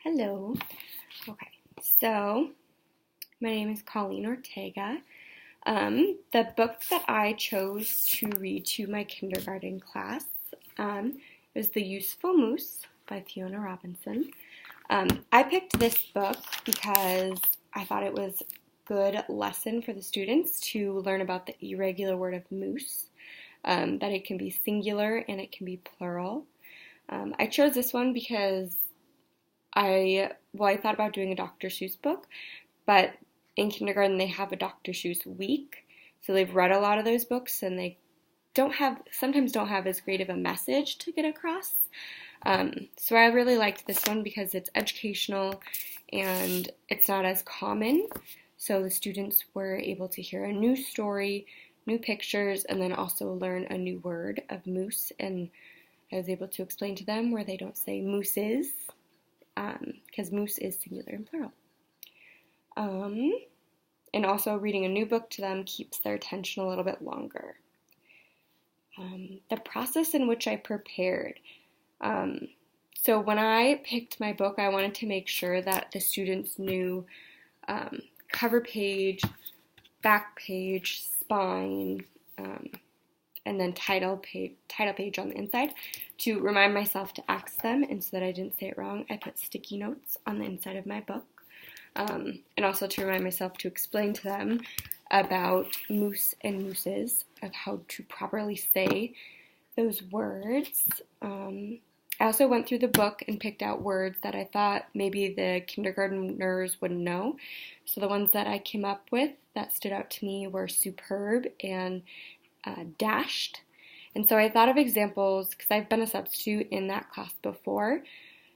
Hello. Okay, so my name is Colleen Ortega. The book that I chose to read to my kindergarten class was The Useful Moose by Fiona Robinson. I picked this book because I thought it was a good lesson for the students to learn about the irregular word of moose, that it can be singular and it can be plural. I chose this one because I thought about doing a Dr. Seuss book, but in kindergarten they have a Dr. Seuss week, so they've read a lot of those books and they sometimes don't have as great of a message to get across. So I really liked this one because it's educational and it's not as common, so the students were able to hear a new story, new pictures, and then also learn a new word of moose, and I was able to explain to them where they don't say mooses, because moose is singular and plural. And also reading a new book to them keeps their attention a little bit longer. The process in which I prepared. So when I picked my book, I wanted to make sure that the students knew cover page, back page, spine, and then title page on the inside, to remind myself to ask them, and so that I didn't say it wrong, I put sticky notes on the inside of my book, and also to remind myself to explain to them about moose and mooses, of how to properly say those words. I also went through the book and picked out words that I thought maybe the kindergartners would know. So the ones that I came up with that stood out to me were superb and dashed. And so I thought of examples because I've been a substitute in that class before.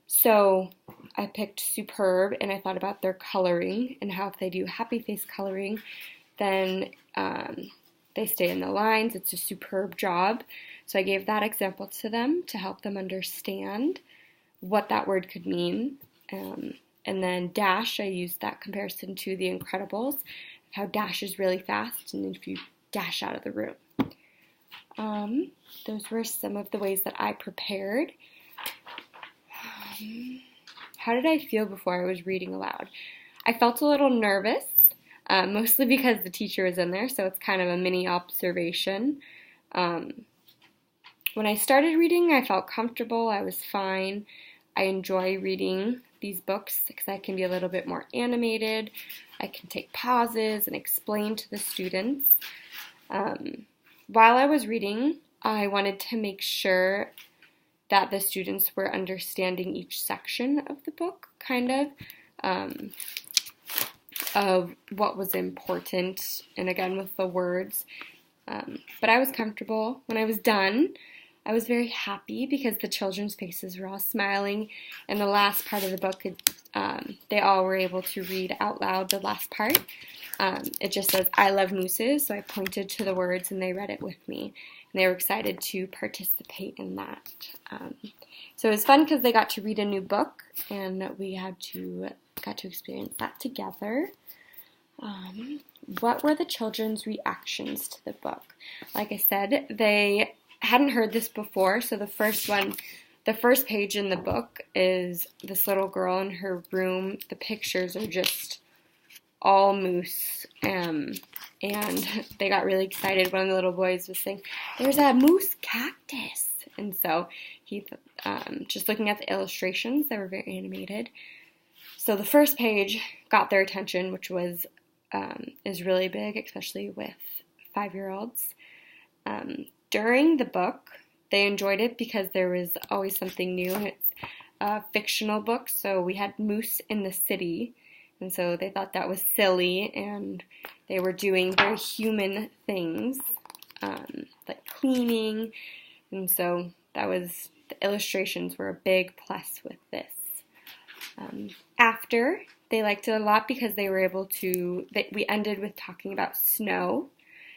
So I picked superb, and I thought about their coloring and how if they do happy face coloring, then they stay in the lines. It's a superb job. So I gave that example to them to help them understand what that word could mean. And then dash, I used that comparison to The Incredibles, how Dash is really fast, and if you dash out of the room. Those were some of the ways that I prepared. How did I feel before I was reading aloud? I felt a little nervous, mostly because the teacher was in there, so it's kind of a mini observation. When I started reading, I felt comfortable. I was fine. I enjoy reading these books because I can be a little bit more animated. I can take pauses and explain to the students. While I was reading, I wanted to make sure that the students were understanding each section of the book, kind of what was important, and again with the words. But I was comfortable. When I was done, I was very happy because the children's faces were all smiling, and the last part of the book, they all were able to read out loud the last part. It just says, "I love mooses," so I pointed to the words and they read it with me, and they were excited to participate in that. So it was fun because they got to read a new book, and we got to experience that together. What were the children's reactions to the book? Like I said, they hadn't heard this before, so the first page in the book is this little girl in her room. The pictures are just all moose, and they got really excited. One of the little boys was saying, "There's a moose cactus," and so he, just looking at the illustrations, they were very animated. So the first page got their attention, which is really big, especially with 5-year-olds. During the book, they enjoyed it because there was always something new. It's a fictional book, so we had moose in the city, and so they thought that was silly, and they were doing very human things, like cleaning, and so the illustrations were a big plus with this. After, they liked it a lot because they were able to, we ended with talking about snow,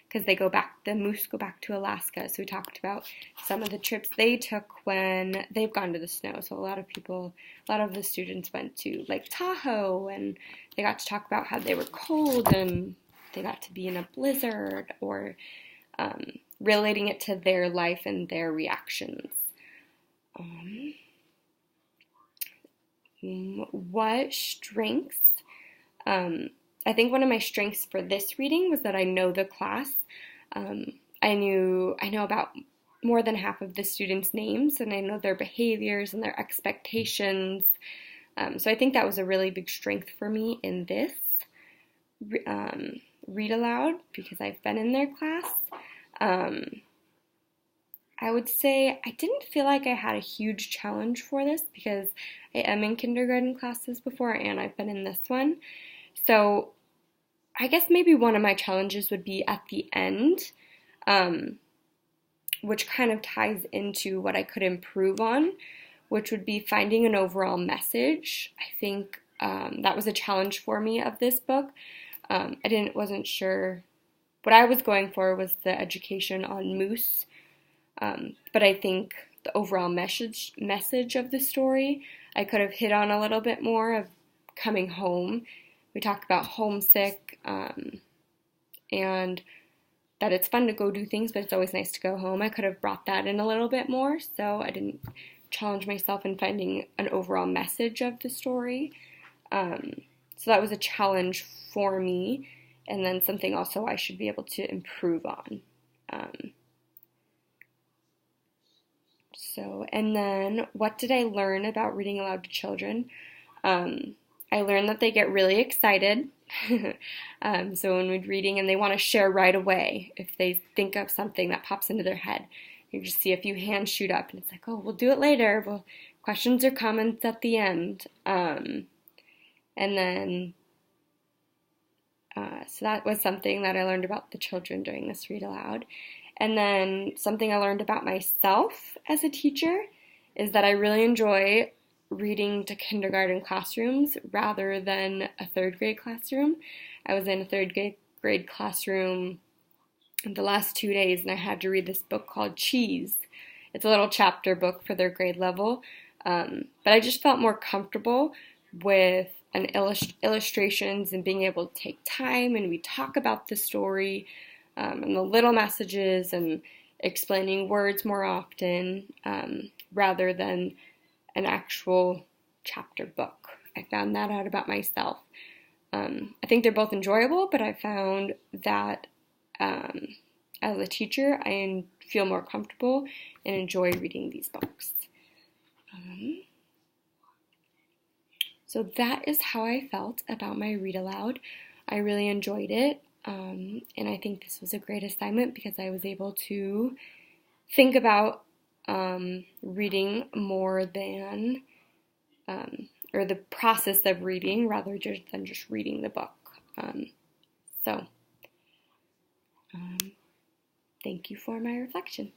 because the moose go back to Alaska, so we talked about some of the trips they took when they've gone to the snow. So a lot of the students went to Lake Tahoe, and they got to talk about how they were cold, and they got to be in a blizzard, or relating it to their life and their reactions. what strengths? I think one of my strengths for this reading was that I know the class. I know about more than half of the students' names, and I know their behaviors and their expectations. So I think that was a really big strength for me in this read aloud, because I've been in their class. I would say I didn't feel like I had a huge challenge for this because I am in kindergarten classes before and I've been in this one. So I guess maybe one of my challenges would be at the end, which kind of ties into what I could improve on, which would be finding an overall message. I think that was a challenge for me of this book. Wasn't sure. What I was going for was the education on moose, but I think the overall message of the story I could have hit on a little bit more of coming home. We talked about homesick, and that it's fun to go do things, but it's always nice to go home. I could have brought that in a little bit more, so I didn't challenge myself in finding an overall message of the story. So that was a challenge for me, and then something also I should be able to improve on. And then what did I learn about reading aloud to children? I learned that they get really excited. So when we're reading and they want to share right away, if they think of something that pops into their head, you just see a few hands shoot up and it's like, oh, we'll do it later. Well, questions or comments at the end. And then, so that was something that I learned about the children during this read aloud. And then something I learned about myself as a teacher is that I really enjoy reading to kindergarten classrooms rather than a third grade classroom. I was in a third grade classroom the last 2 days and I had to read this book called Cheese. It's a little chapter book for their grade level, but I just felt more comfortable with illustrations and being able to take time and we talk about the story and the little messages and explaining words more often rather than an actual chapter book. I found that out about myself. I think they're both enjoyable, but I found that as a teacher, I feel more comfortable and enjoy reading these books. So that is how I felt about my read aloud. I really enjoyed it, and I think this was a great assignment because I was able to think about reading more than, or the process of reading rather than just reading the book. Thank you for my reflection.